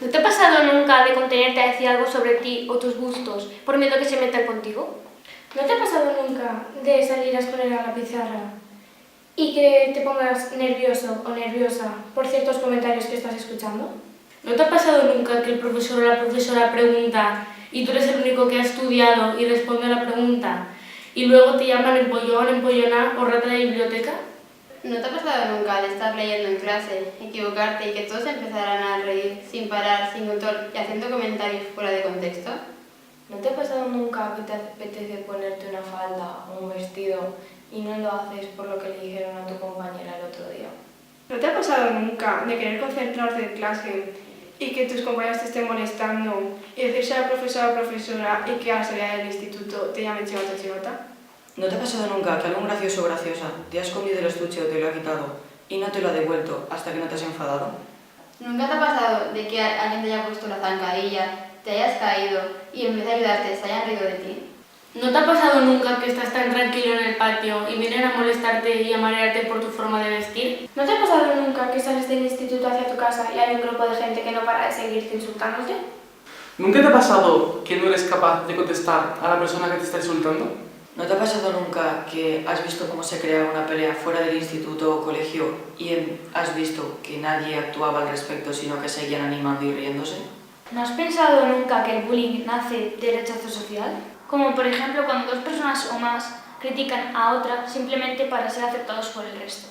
¿No te ha pasado nunca de contenerte a decir algo sobre ti o tus gustos por miedo a que se metan contigo? ¿No te ha pasado nunca de salir a exponer a la pizarra y que te pongas nervioso o nerviosa por ciertos comentarios que estás escuchando? ¿No te ha pasado nunca que el profesor o la profesora pregunta y tú eres el único que ha estudiado y responde a la pregunta y luego te llaman empollón, empollona o rata de biblioteca? ¿No te ha pasado nunca de estar leyendo en clase, equivocarte y que todos empezaran a reír sin parar, sin control y haciendo comentarios fuera de contexto? ¿No te ha pasado nunca que te apetece ponerte una falda o un vestido y no lo haces por lo que le dijeron a tu compañera el otro día? ¿No te ha pasado nunca de querer concentrarte en clase y que tus compañeros te estén molestando y decirse a la profesora o profesora y que a la salida del instituto te llamen chivata chivata? ¿No te ha pasado nunca que algún gracioso o graciosa te ha escondido el estuche o te lo ha quitado y no te lo ha devuelto hasta que no te has enfadado? ¿Nunca te ha pasado de que alguien te haya puesto la zancadilla, te hayas caído y en vez de ayudarte se hayan reído de ti? ¿No te ha pasado nunca que estás tan tranquilo en el patio y vienen a molestarte y a marearte por tu forma de vestir? ¿No te ha pasado nunca que sales del instituto hacia tu casa y hay un grupo de gente que no para de seguirte insultándote? ¿Nunca te ha pasado que no eres capaz de contestar a la persona que te está insultando? ¿No te ha pasado nunca que has visto cómo se creaba una pelea fuera del instituto o colegio y has visto que nadie actuaba al respecto sino que seguían animando y riéndose? ¿No has pensado nunca que el bullying nace del rechazo social? Como por ejemplo cuando dos personas o más critican a otra simplemente para ser aceptados por el resto.